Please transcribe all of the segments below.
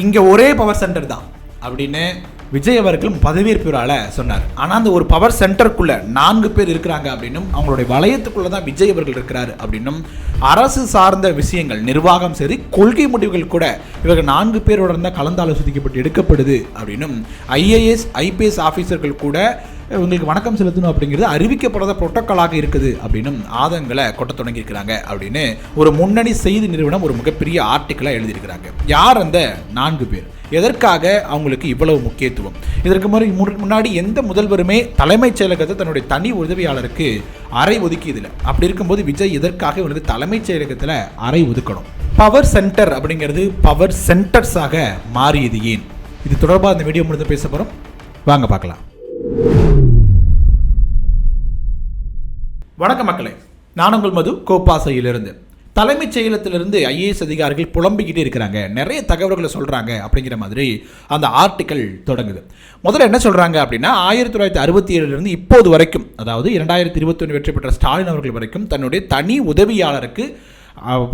இங்கே ஒரே power centre தான் அப்படின்னு விஜய் அவர்கள் பதவியேற்பு விழாவில் சொன்னார். ஆனால் அந்த ஒரு பவர் சென்டருக்குள்ளே 4 பேர் இருக்கிறாங்க அப்படின்னும் அவங்களுடைய வளையத்துக்குள்ளே தான் விஜய் அவர்கள் இருக்கிறார் அப்படின்னும் அரசு சார்ந்த விஷயங்கள், நிர்வாகம் சரி, கொள்கை முடிவுகள் கூட இவர்கள் 4 பேரோட இருந்தால் கலந்தாலோசிக்கப்பட்டு எடுக்கப்படுது அப்படின்னும் ஐஏஎஸ் ஐபிஎஸ் ஆஃபீஸர்கள் கூட உங்களுக்கு வணக்கம் செலுத்தணும் அப்படிங்கிறது அறிவிக்கப்படாத புரோட்டோக்காலாக இருக்குது அப்படின்னும் ஆதங்களை கொட்ட தொடங்கியிருக்கிறாங்க அப்படின்னு ஒரு முன்னணி செய்தி நிறுவனம் ஒரு மிகப்பெரிய ஆர்டிக்கலாக எழுதியிருக்கிறாங்க. யார் அந்த 4 பேர், எதற்காக அவங்களுக்கு இவ்வளவு முக்கியத்துவம்? இதற்கு முன்னாடி எந்த முதல்வருமே தலைமைச் செயலகத்தை தன்னுடைய தனி உதவியாளருக்கு அறை ஒதுக்கியதில்லை. அப்படி இருக்கும்போது விஜய் எதற்காக இவங்களுக்கு தலைமைச் செயலகத்தில் அறை ஒதுக்கணும்? பவர் சென்டர் அப்படிங்கிறது பவர் சென்டர்ஸாக மாறியது ஏன்? இது தொடர்பாக இந்த வீடியோ முடிந்து பேச போகிறோம், வாங்க பார்க்கலாம். வணக்கம் மக்களே, நான் உங்கள் மது, கோப்பாசையிலிருந்து. தலைமைச் செயலகத்திலிருந்து ஐஏஎஸ் அதிகாரிகள் புலம்பிக்கிட்டே இருக்கிறாங்க, நிறைய தகவல்களை சொல்கிறாங்க அப்படிங்கிற மாதிரி அந்த ஆர்டிக்கல் தொடங்குது. முதல்ல என்ன சொல்கிறாங்க அப்படின்னா, 1967 இப்போது வரைக்கும், அதாவது 2021 வெற்றி பெற்ற ஸ்டாலின் அவர்கள் வரைக்கும் தன்னுடைய தனி உதவியாளருக்கு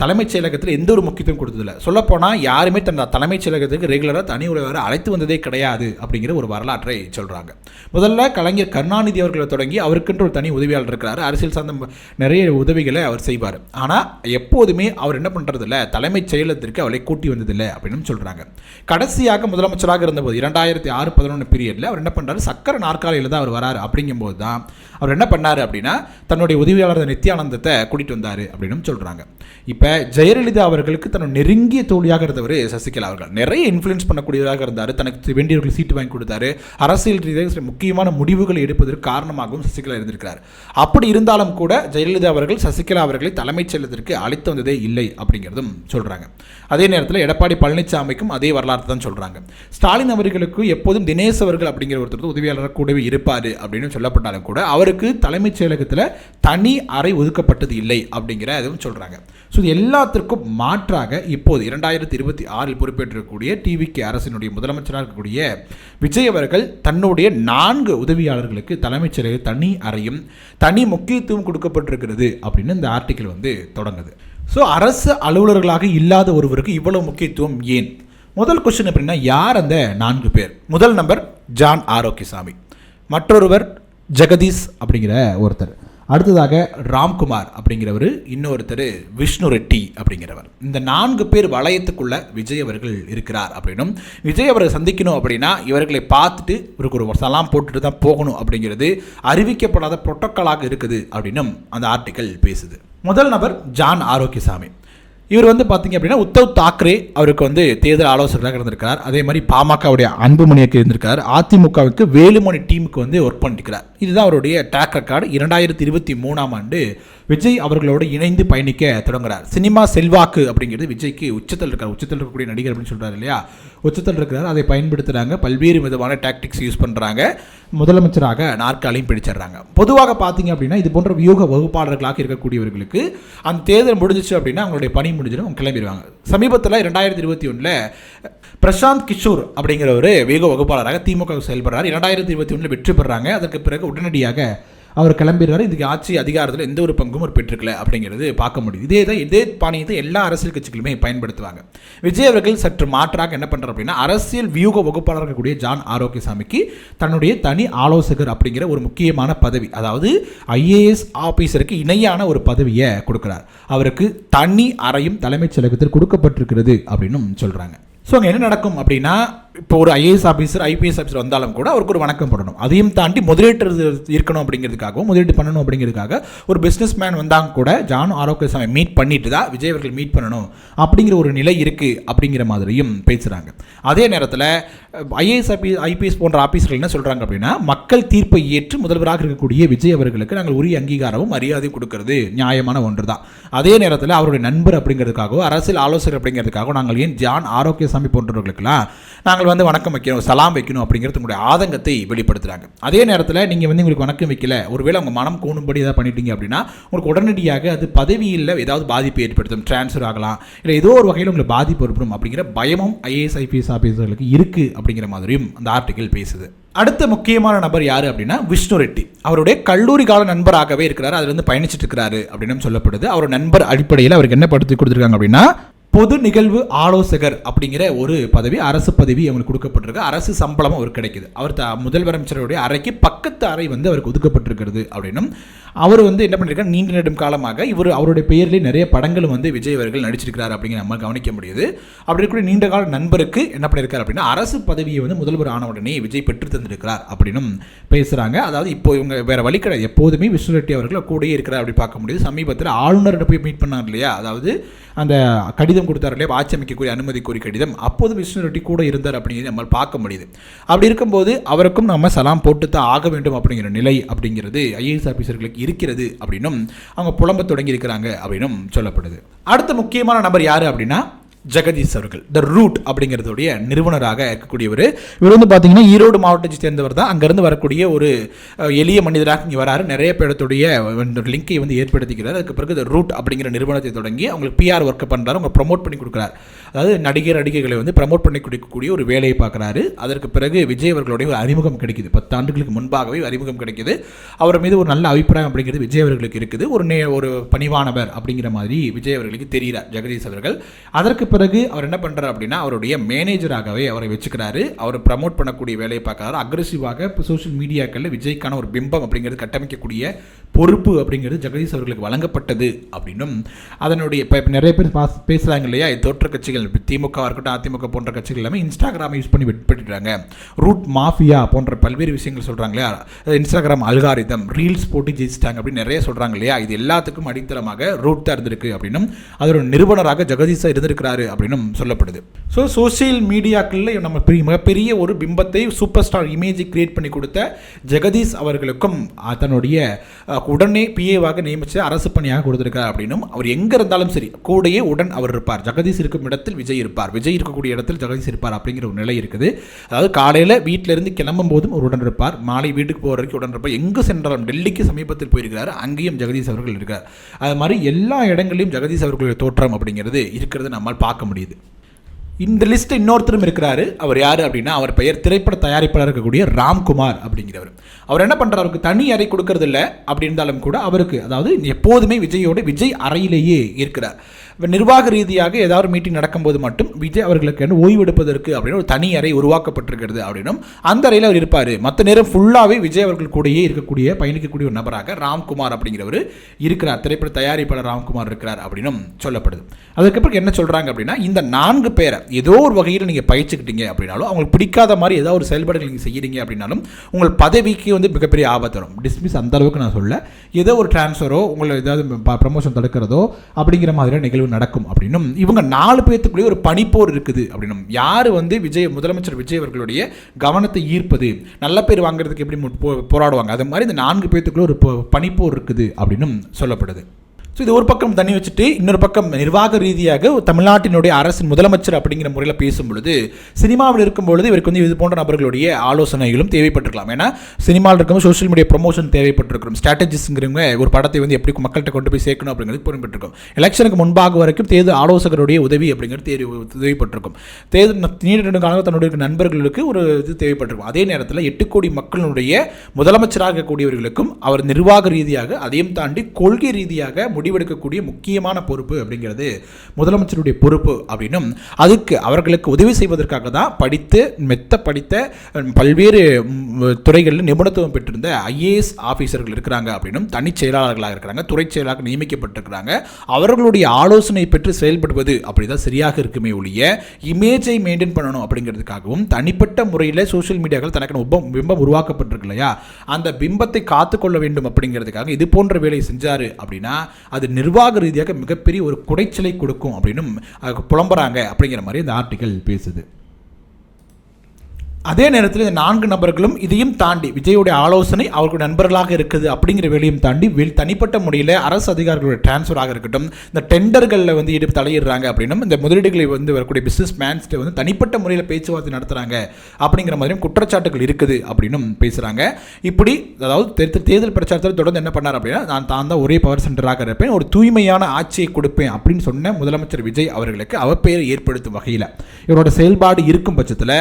தலைமைச் செயலகத்தில் எந்த ஒரு முக்கியத்துவம் கொடுத்ததில்லை. சொல்லப்போனால் யாருமே தன் தலைமைச் செயலகத்துக்கு ரெகுலராக தனி உதவியாளரை அழைத்து வந்ததே கிடையாது அப்படிங்கிற ஒரு வரலாற்றை சொல்கிறாங்க. முதல்ல கலைஞர் கருணாநிதி அவர்களை தொடங்கி அவருக்கென்று ஒரு தனி உதவியாளர் இருக்கிறார், அரசியல் சார்ந்த நிறைய உதவிகளை அவர் செய்வார். ஆனால் எப்போதுமே அவர் என்ன பண்ணுறதில்ல, தலைமைச் செயலகத்திற்கு அவளை கூட்டி வந்ததில்லை அப்படின்னு சொல்கிறாங்க. கடைசியாக முதலமைச்சராக இருந்தபோது 2006-11 பீரியடில் அவர் என்ன பண்ணுறாரு, சக்கர நாற்காலியில் தான் அவர் வராரு. அப்படிங்கும்போது தான் அவர் என்ன பண்ணார் அப்படின்னா தன்னுடைய உதவியாளர் நித்யானந்தத்தை கூட்டிகிட்டு வந்தார் அப்படின்னு சொல்கிறாங்க. இப்போ ஜெயலலிதா அவர்களுக்கு தன்னோட நெருங்கிய தோழியாக இருந்தவர் சசிகலா அவர்கள். நிறைய இன்ஃப்ளூயன்ஸ் பண்ணக்கூடியவராக இருந்தார், தனக்கு வேண்டியவர்கள் சீட்டு வாங்கி கொடுத்தாரு, அரசியல் ரீதியாக முக்கியமான முடிவுகளை எடுப்பதற்கு காரணமாகவும் சசிகலா இருந்திருக்கிறார். அப்படி இருந்தாலும் கூட ஜெயலலிதா அவர்கள் சசிகலா அவர்களை தலைமைச் செயலகத்திற்கு அழைத்து வந்ததே இல்லை அப்படிங்கிறதும் சொல்கிறாங்க. அதே நேரத்தில் எடப்பாடி பழனிசாமிக்கும் அதே வரலாறு தான் சொல்கிறாங்க. ஸ்டாலின் அவர்களுக்கு எப்போதும் தினேஷ் அவர்கள் அப்படிங்கிற ஒருத்தர் உதவியாளராக கூடவே இருப்பார் அப்படின்னு சொல்லப்பட்டாலும் கூட அவருக்கு தலைமைச் செயலகத்தில் தனி அறை ஒதுக்கப்பட்டது இல்லை அப்படிங்கிற அதுவும் சொல்கிறாங்க. ஸோ இது எல்லாத்திற்கும் மாற்றாக இப்போது 2026 பொறுப்பேற்றக்கூடிய டிவிகே அரசினுடைய முதலமைச்சராக இருக்கக்கூடிய விஜய் அவர்கள் தன்னுடைய 4 உதவியாளர்களுக்கு தலைமைச் செயலக தனி அறையும் தனி முக்கியத்துவம் கொடுக்கப்பட்டிருக்கிறது அப்படின்னு இந்த ஆர்டிக்கல் தொடங்குது. ஸோ அரசு அலுவலர்களாக இல்லாத ஒருவருக்கு இவ்வளவு முக்கியத்துவம் ஏன்? முதல் கொஸ்டின் அப்படின்னா, யார் அந்த 4 பேர்? முதல் நம்பர் ஜான் ஆரோக்கியசாமி, மற்றொருவர் ஜெகதீஷ் அப்படிங்கிற ஒருத்தர், அடுத்ததாக ராம்குமார் அப்படிங்கிறவர், இன்னொருத்தர் விஷ்ணு ரெட்டி அப்படிங்கிறவர். இந்த 4 பேர் வளையத்துக்குள்ள விஜய் அவர்கள் இருக்கிறார் அப்படின்னும் விஜய் அவரை சந்திக்கணும் அப்படின்னா இவர்களை பார்த்துட்டு இவருக்கு ஒரு சலாம் போட்டுட்டு தான் போகணும் அப்படிங்கிறது அறிவிக்கப்படாத புரோட்டோக்காலாக இருக்குது அப்படின்னும் அந்த ஆர்டிக்கல் பேசுது. முதல் நபர் ஜான் ஆரோக்கியசாமி. இவர் பார்த்தீங்க அப்படின்னா உத்தவ் தாக்கரே அவருக்கு தேர்தல் ஆலோசகராக இருந்திருக்கார். அதே மாதிரி பாமகவுடைய அன்புமணிக்கு இருந்திருக்கார். அதிமுகவுக்கு வேலுமணி டீமுக்கு ஒர்க் பண்ணிருக்கிறார். இதுதான் அவருடைய ட்ராக் ரெக்கார்டு. 2023 விஜய் அவர்களோடு இணைந்து பயணிக்க தொடங்குறார். சினிமா செல்வாக்கு அப்படிங்கிறது விஜய்க்கு உச்சத்தில் இருக்கார். உச்சத்தில் இருக்கக்கூடிய நடிகர் அப்படின்னு சொல்கிறார் இல்லையா, உச்சத்தில் இருக்கிறார். அதை பயன்படுத்துகிறாங்க, பல்வேறு விதமான டாக்டிக்ஸ் யூஸ் பண்ணுறாங்க, முதலமைச்சராக நாற்காலியும் பிடிச்சிடுறாங்க. பொதுவாக பார்த்தீங்க அப்படின்னா இது போன்ற வியூக வகுப்பாளர்களாக இருக்கக்கூடியவர்களுக்கு அந்த தேர்தல் முடிஞ்சிச்சு அப்படின்னா அவங்களுடைய பணி முடிஞ்சிடும், அவங்க கிளம்பிடுவாங்க. சமீபத்தில் 2021 பிரசாந்த் கிஷோர் அப்படிங்கிற ஒரு வேக வகுப்பாளராக திமுக செயல்படுறார். 2021 வெற்றி பெறாங்க. அதற்கு பிறகு உடனடியாக அவர் கிளம்பிடுறாரு. இதுக்கு ஆட்சி அதிகாரத்தில் எந்த ஒரு பங்கும் ஒரு பெற்றுக்கல அப்படிங்கிறது பார்க்க முடியுது. இதே பாணியத்தை எல்லா அரசியல் கட்சிகளுமே பயன்படுத்துவாங்க. விஜய் அவர்கள் சற்று மாற்றாக என்ன பண்ணுறாரு அப்படின்னா, அரசியல் வியூக வகுப்பாளர் இருக்கக்கூடிய ஜான் ஆரோக்கியசாமிக்கு தன்னுடைய தனி ஆலோசகர் அப்படிங்கிற ஒரு முக்கியமான பதவி, அதாவது ஐஏஎஸ் ஆபீசருக்கு இணையான ஒரு பதவியை கொடுக்குறார். அவருக்கு தனி அறையும் தலைமைச் செயலகத்தில் கொடுக்கப்பட்டிருக்கிறது அப்படின்னும் சொல்கிறாங்க. ஸோ அங்கே என்ன நடக்கும் அப்படின்னா, இப்போ ஒரு ஐஏஎஸ் ஆஃபீஸர் ஐபிஎஸ் ஆஃபீஸர் வந்தாலும் கூட அவருக்கு ஒரு வணக்கம் போடணும். அதையும் தாண்டி முதலீட்டு இருக்கணும் அப்படிங்கிறதுக்காகவும் முதலீட்டு பண்ணணும் அப்படிங்கிறதுக்காக ஒரு பிஸ்னஸ் மேன் வந்தாங்க கூட ஜான் ஆரோக்கியசாமி மீட் பண்ணிட்டு தான் விஜய் அவர்கள் மீட் பண்ணணும் அப்படிங்கிற ஒரு நிலை இருக்குது அப்படிங்கிற மாதிரியும் பேசுகிறாங்க. அதே நேரத்தில் ஐஏஎஸ் ஐபிஎஸ் போன்ற ஆஃபீஸர்கள் என்ன சொல்கிறாங்க அப்படின்னா, மக்கள் தீர்ப்பை ஏற்று முதல்வராக இருக்கக்கூடிய விஜய் அவர்களுக்கு நாங்கள் உரிய அங்கீகாரமும் மரியாதையும் கொடுக்கறது நியாயமான ஒன்று தான். அதே நேரத்தில் அவருடைய நண்பர் அப்படிங்கிறதுக்காகவோ அரசியல் ஆலோசகர் அப்படிங்கிறதுக்காகவும் நாங்கள் ஏன் ஜான் ஆரோக்கியசாமி போன்றவர்களுக்கெல்லாம் நாங்கள் வணக்கம் வைக்கணும், சலாம் வைக்கணும் அப்படிங்கிறது உங்களுடைய ஆதங்கத்தை வெளிப்படுத்துகிறாங்க. அதே நேரத்தில் நீங்கள் உங்களுக்கு வணக்கம் வைக்கல, ஒருவேளை உங்கள் மனம் கோணும்படி ஏதாவது பண்ணிட்டீங்க அப்படின்னா உங்களுக்கு உடனடியாக அது பதவியில் ஏதாவது பாதிப்பு ஏற்படுத்தும், டிரான்ஸ்ஃபர் ஆகலாம், இல்லை ஏதோ ஒரு வகையில் உங்களுக்கு பாதிப்பு ஏற்படும் அப்படிங்கிற பயமும் ஐஏஎஸ் ஐபிஎஸ் ஆஃபீஸர்களுக்கு இருக்குது அப்படிங்கிற மாதிரியும் அந்த ஆர்டிக்கல் பேசுது. அடுத்த முக்கியமான நபர் யார் அப்படின்னா விஷ்ணு ரெட்டி. அவருடைய கல்லூரி கால நண்பராகவே இருக்கிறார், அதில் பயணிச்சுட்டு இருக்கிறாரு அப்படின்னு சொல்லப்படுது. அவர் நண்பர் அடிப்படையில் அவருக்கு என்ன படுத்தி கொடுத்துருக்காங்க அப்படின்னா, பொது நிகழ்வு ஆலோசகர் அப்படிங்கிற ஒரு பதவி, அரசு பதவி அவங்களுக்கு கொடுக்கப்பட்டிருக்கு. அரசு சம்பளமும் அவருக்கு கிடைக்குது. அவர் முதல்வர் அமைச்சருடைய அறைக்கு பக்கத்து அறை வந்து அவருக்கு ஒதுக்கப்பட்டிருக்கிறது அப்படின்னும் அவர் வந்து என்ன பண்ணியிருக்காரு, நீண்ட நெடும் காலமாக அவருடைய பெயரிலே நிறைய படங்களும் வந்து விஜய் அவர்கள் நடிச்சிருக்கிறார் அப்படிங்கிற நம்ம கவனிக்க முடியுது. அப்படி இருக்கக்கூடிய நீண்ட கால நண்பருக்கு என்ன பண்ணியிருக்காரு அப்படின்னா அரசு பதவியை வந்து முதல்வர் ஆன உடனே விஜய் பெற்று தந்திருக்கிறார் அப்படின்னும் பேசுகிறாங்க. அதாவது இப்போ இவங்க வேற வழி கிடையாது, எப்போதுமே விஷ்ணு ரெட்டி அவர்கள் கூடயே இருக்கிறார் அப்படி பார்க்க முடியுது. சமீபத்தில் ஆளுநர்கிட்ட போய் மீட் பண்ணார் இல்லையா, அதாவது அந்த கடிதம் கொடுத்தார் இல்லையா, ஆட்சி அமைக்கக்கூடிய அனுமதி கோரி கடிதம், அப்போது விஷ்ணு ரெட்டி கூட இருந்தார் அப்படிங்கிறது நம்ம பார்க்க முடியுது. அப்படி இருக்கும்போது அவருக்கும் நம்ம சலாம் போட்டு தான் ஆக வேண்டும் அப்படிங்கிற நிலை அப்படிங்கிறது ஐஏஎஸ் ஆஃபீஸர்களுக்கு இருக்கிறது அப்படின்னும் அவங்க புலம்ப தொடங்கி இருக்கிறாங்க அப்படின்னும் சொல்லப்படுது. அடுத்த முக்கியமான நபர் யாரு அப்படின்னா ஜெகதீஷ் அவர்கள், த ரூட் அப்படிங்கிறதுடைய நிறுவனராக இருக்கக்கூடியவர். இவர் வந்து பார்த்தீங்கன்னா ஈரோடு மாவட்டத்தை சேர்ந்தவர் தான். அங்கேருந்து வரக்கூடிய ஒரு எளிய மனிதராக இங்கே வராரு. நிறைய பேருடைய லிங்கை வந்து ஏற்படுத்திக்கிறார். அதுக்கு பிறகு த ரூட் அப்படிங்கிற நிறுவனத்தை தொடங்கி அவங்களுக்கு பிஆர் ஒர்க் பண்ணுறாரு, அவங்க ப்ரமோட் பண்ணி கொடுக்குறாரு. அதாவது நடிகைகளை வந்து ப்ரமோட் பண்ணி கொடுக்கக்கூடிய ஒரு வேலையை பார்க்குறாரு. அதற்கு பிறகு விஜய் அவர்களுடைய ஒரு அறிமுகம் கிடைக்குது. 10 ஆண்டுகளுக்கு முன்பாகவே அறிமுகம் கிடைக்குது. அவர் மீது ஒரு நல்ல அபிப்பிராயம் அப்படிங்கிறது விஜய் அவர்களுக்கு இருக்குது. ஒரு பணிவானவர் அப்படிங்கிற மாதிரி விஜய் அவர்களுக்கு தெரிகிறார் ஜெகதீஷ் அவர்கள். அதற்கு பிறகு அவர் என்ன பண்றாரு அப்படின்னா அவருடைய மேனேஜராகவே அவரை வச்சுக்கிறாரு. அவர் ப்ரமோட் பண்ணக்கூடிய வேலையை பார்க்கறாரு. அக்ரெசிவாக சோஷியல் மீடியாக்களில் விஜய்க்கான ஒரு பிம்பம் அப்படிங்கிறது கட்டமைக்கக்கூடிய பொறுப்பு அப்படிங்கிறது ஜெகதீஷ் அவர்களுக்கு வழங்கப்பட்டது அப்படின்னும் அதனுடைய இப்போ நிறைய பேர் பேசுகிறாங்க இல்லையா, தோற்ற கட்சிகள் திமுக இருக்கட்டும் அதிமுக போன்ற கட்சிகள் எல்லாமே இன்ஸ்டாகிராமை யூஸ் பண்ணி வெட்பட்டுறாங்க, ரூட் மாஃபியா போன்ற பல்வேறு விஷயங்கள் சொல்கிறாங்க இல்லையா, இன்ஸ்டாகிராம் அல்காரிதம் ரீல்ஸ் போட்டு ஜெயிச்சிட்டாங்க அப்படின்னு நிறைய சொல்கிறாங்க இல்லையா. இது எல்லாத்துக்கும் அடித்தளமாக ரூட் தான் இருந்திருக்கு அப்படின்னும் அதோட நிறுவனராக ஜெகதீஷ் இருந்திருக்கிறாரு அப்படின்னும் சொல்லப்படுது. ஸோ சோசியல் மீடியாக்களில் நம்ம மிகப்பெரிய ஒரு பிம்பத்தை சூப்பர் ஸ்டார் இமேஜை கிரியேட் பண்ணி கொடுத்த ஜெகதீஷ் அவர்களுக்கும் தன்னுடைய உடனே பிஏவாக நியமித்து அரசு பணியாக கொடுத்திருக்கார் அப்படின்னும் அவர் எங்கே இருந்தாலும் சரி கூடையே உடன் அவர் இருப்பார். ஜெகதீஷ் இருக்கும் இடத்தில் விஜய் இருப்பார், விஜய் இருக்கக்கூடிய இடத்தில் ஜெகதீஷ் இருப்பார் அப்படிங்கிற ஒரு நிலை இருக்குது. அதாவது காலையில் வீட்டிலிருந்து கிளம்பும் போதும் ஒரு உடன் இருப்பார், மாலை வீட்டுக்கு போகிற வரைக்கும் உடன் இருப்பார். எங்கு சென்றாலும் டெல்லிக்கு சமீபத்தில் போயிருக்கிறார், அங்கேயும் ஜெகதீஷ் அவர்கள் இருக்கார். அது மாதிரி எல்லா இடங்களிலும் ஜெகதீஷ் அவர்களுடைய தோற்றம் அப்படிங்கிறது இருக்கிறது நம்மால் பார்க்க முடியுது. இந்த லிஸ்ட் இன்னொருத்தரும் இருக்கிறாரு. அவர் யார் அப்படின்னா அவர் பெயர் திரைப்பட தயாரிப்பாளர் இருக்கக்கூடிய ராம்குமார் அப்படிங்கிறவர். அவர் என்ன பண்ணுறாரு, அவருக்கு தனி அறை கொடுக்கறது இல்லை. அப்படி இருந்தாலும் கூட அவருக்கு அதாவது எப்போதுமே விஜய் அறையிலேயே இருக்கிறார். நிர்வாக ரீதியாக ஏதாவது மீட்டிங் நடக்கும்போது மட்டும் விஜய் அவர்களுக்கு ஓய்வெடுப்பதற்கு அப்படின்னு ஒரு தனி அறை உருவாக்கப்பட்டிருக்கிறது அப்படின்னும் அந்த அறையில் அவர் இருப்பார். மற்ற நேரம் ஃபுல்லாகவே விஜய் அவர்கள் கூடயே இருக்கக்கூடிய பயணிக்கக்கூடிய ஒரு நபராக ராம்குமார் அப்படிங்கிறவர் இருக்கிறார். திரைப்பட தயாரிப்பாளர் ராம்குமார் இருக்கிறார் அப்படின்னும் சொல்லப்படுது. அதுக்கப்புறம் என்ன சொல்கிறாங்க அப்படின்னா இந்த 4 பேரை ஏதோ ஒரு வகையில் நீங்கள் பயிற்சிக்கிட்டீங்க அப்படின்னாலும் அவங்களுக்கு பிடிக்காத மாதிரி ஏதாவது ஒரு செயல்பாடுகள் நீங்கள் செய்கிறீங்க அப்படின்னாலும் உங்கள் பதவிக்கு வந்து மிகப்பெரிய ஆபத்து வரும். டிஸ்மிஸ் அந்த அளவுக்கு நான் சொல்ல, ஏதோ ஒரு டிரான்ஸ்ஃபரோ உங்களை ஏதாவது ப்ரமோஷன் தடுக்கிறதோ அப்படிங்கிற மாதிரியான நிகழ்வு நடக்கும் அப்படின்னும் இவங்க 4 பேத்துக்குள்ளேயே ஒரு பனிப்போர் இருக்குது அப்படின்னும் யார் வந்து முதலமைச்சர் விஜய் அவர்களுடைய கவனத்தை ஈர்ப்பது, நல்ல பேர் வாங்குறதுக்கு எப்படி போராடுவாங்க, அது மாதிரி இந்த 4 பேத்துக்குள்ளே ஒரு பனிப்போர் இருக்குது அப்படின்னும் சொல்லப்படுது. ஸோ இது ஒரு பக்கம் தண்ணி வச்சுட்டு இன்னொரு பக்கம் நிர்வாக ரீதியாக தமிழ்நாட்டினுடைய அரசின் முதலமைச்சர் அப்படிங்கிற முறையில் பேசும்பொழுது சினிமாவில் இருக்கும்பொழுது இவருக்கு வந்து இது போன்ற நபர்களுடைய ஆலோசனைகளும் தேவைப்பட்டிருக்கலாம். ஏன்னா சினிமாவில் இருக்கும்போது சோஷியல் மீடியா ப்ரொமோஷன் தேவைப்பட்டிருக்கும். ஸ்ட்ராட்டஜிஸ்ங்கிறவங்க ஒரு படத்தை வந்து எப்படி மக்கள்கிட்ட கொண்டு போய் சேர்க்கணும் அப்படிங்கிறது புரிந்துபட்டிருக்கும். எலெக்ஷனுக்கு முன்பாக வரைக்கும் தேர்தல் ஆலோசகருடைய உதவி அப்படிங்கிறது தேவைப்பட்டிருக்கும். நீண்ட காலமாக தன்னுடைய நண்பர்களுக்கு ஒரு இது தேவைப்பட்டிருக்கும். அதே நேரத்தில் 8 கோடி மக்களுடைய முதலமைச்சராக இருக்கக்கூடியவர்களுக்கும் அவர் நிர்வாக ரீதியாக அதையும் தாண்டி கொள்கை ரீதியாக முடிவெடுக்கக்கூடிய முக்கியமான பொறுப்பு அப்படிங்கிறது முதலமைச்சருடைய பொறுப்பு அப்படின்னும் அதுக்கு அவர்களுக்கு உதவி செய்வதற்காக தான் படித்த பல்வேறு துறைகளில் நிபுணத்துவம் பெற்றிருந்த ஐஏஎஸ் ஆஃபீஸர்கள் இருக்கிறாங்க அப்படின்னும் தனி செயலாளர்களாக இருக்கிறாங்க, துறை செயலாளர்கள் நியமிக்கப்பட்டிருக்கிறாங்க. அவர்களுடைய ஆலோசனை பெற்று செயல்படுவது அப்படிதான் சரியாக இருக்குமே ஒழிய இமேஜை மெயின்டைன் பண்ணணும் அப்படிங்கிறதுக்காகவும் தனிப்பட்ட முறையில் சோஷியல் மீடியாக்கள் தனக்கு பிம்பம் உருவாக்கப்பட்டிருக்கு இல்லையா, அந்த பிம்பத்தை காத்துக்கொள்ள வேண்டும் அப்படிங்கிறதுக்காக இது போன்ற வேலையை செஞ்சாரு அப்படின்னா அது நிர்வாக ரீதியாக மிகப்பெரிய ஒரு குடைச்சலை கொடுக்கும் அப்படின்னும் புலம்புறாங்க அப்படிங்கிற மாதிரி இந்த ஆர்டிக்கல் பேசுது. அதே நேரத்தில் இந்த 4 நபர்களும் இதையும் தாண்டி விஜயோடைய ஆலோசனை அவர்களுடைய நண்பர்களாக இருக்குது அப்படிங்கிற வேலையும் தாண்டி தனிப்பட்ட முறையில் அரசு அதிகாரிகளுடைய டிரான்ஸ்ஃபராக இருக்கட்டும், இந்த டெண்டர்களில் வந்து தலையிடுறாங்க அப்படின்னும் இந்த முதலீடுகளை வந்து வரக்கூடிய பிஸ்னஸ் மேன்ஸ்ட்டு வந்து தனிப்பட்ட முறையில் பேச்சுவார்த்தை நடத்துகிறாங்க அப்படிங்கிற மாதிரியும் குற்றச்சாட்டுகள் இருக்குது அப்படின்னும் பேசுகிறாங்க. இப்படி அதாவது தேர்தல் பிரச்சாரத்தில் தொடர்ந்து என்ன பண்ணார் அப்படின்னா நான் தான் ஒரே பவர் சென்டராக இருப்பேன், ஒரு தூய்மையான ஆட்சியை கொடுப்பேன் அப்படின்னு சொன்ன முதலமைச்சர் விஜய் அவர்களுக்கு அவப்பெயரை ஏற்படுத்தும் வகையில் இவரோட செயல்பாடு இருக்கும் பட்சத்தில்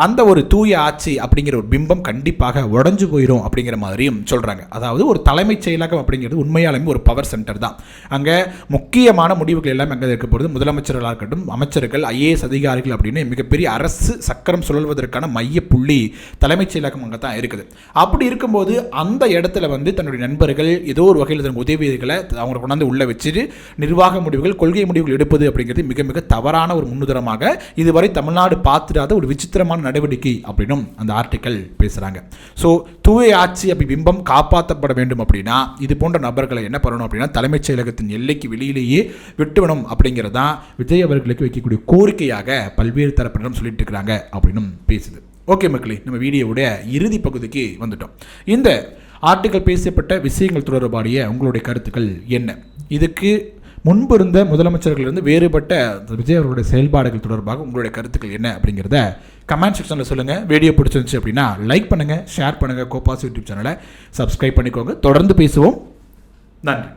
அந்த ஒரு தூய ஆட்சி அப்படிங்கிற ஒரு பிம்பம் கண்டிப்பாக உடஞ்சு போயிடும் அப்படிங்கிற மாதிரியும் சொல்கிறாங்க. அதாவது ஒரு தலைமைச் செயலகம் அப்படிங்கிறது உண்மையாலுமே ஒரு பவர் சென்டர் தான். அங்கே முக்கியமான முடிவுகள் எல்லாமே அங்கே இருக்க போகிறது முதலமைச்சர்களாக இருக்கட்டும், அமைச்சர்கள், IAS அதிகாரிகள் அப்படின்னு மிகப்பெரிய அரசு சக்கரம் சுழல்வதற்கான மைய புள்ளி தலைமைச் செயலகம் அங்கே தான் இருக்குது. அப்படி இருக்கும்போது அந்த இடத்துல வந்து தன்னுடைய நண்பர்கள் ஏதோ ஒரு வகையில் தன் உதவிகளை அவங்க கொண்டாந்து உள்ளே வச்சுட்டு நிர்வாக முடிவுகள், கொள்கை முடிவுகள் எடுப்பது அப்படிங்கிறது மிக மிக தவறான ஒரு முன்னுதாரணமாக இதுவரை தமிழ்நாடு பார்த்துடாத ஒரு விசித்திரமான நடவடிக்கை அப்படின்னும் அந்த ஆர்டிக்கல் பேசுகிறாங்க. ஸோ தூய ஆட்சி அப்படி பிம்பம் காப்பாற்றப்பட வேண்டும் அப்படின்னா இது போன்ற நபர்களை என்ன பண்ணணும் அப்படின்னா தலைமைச் செயலகத்தின் எல்லைக்கு வெளியிலேயே விட்டுவிடும் அப்படிங்கிறதான் விஜய் அவர்களுக்கு வைக்கக்கூடிய கோரிக்கையாக பல்வேறு தரப்பினரும் சொல்லிட்டு இருக்கிறாங்க அப்படின்னும் பேசுது. ஓகே மக்களே, நம்ம வீடியோவுடைய இறுதி பகுதிக்கு வந்துட்டோம். இந்த ஆர்டிக்கல் பேசப்பட்ட விஷயங்கள் தொடர்பாடிய உங்களுடைய கருத்துக்கள் என்ன? இதுக்கு முன்பு இருந்த முதலமைச்சர்களிலிருந்து வேறுபட்ட விஜய் அவர்களுடைய செயல்பாடுகள் தொடர்பாக உங்களுடைய கருத்துக்கள் என்ன அப்படிங்கிறத கமெண்ட் செக்ஷனில் சொல்லுங்கள். வீடியோ பிடிச்சிருந்துச்சு அப்படின்னா லைக் பண்ணுங்கள், ஷேர் பண்ணுங்கள், கோபாஸ் யூடியூப் சேனலை சப்ஸ்கிரைப் பண்ணிக்கோங்க. தொடர்ந்து பேசுவோம். நன்றி.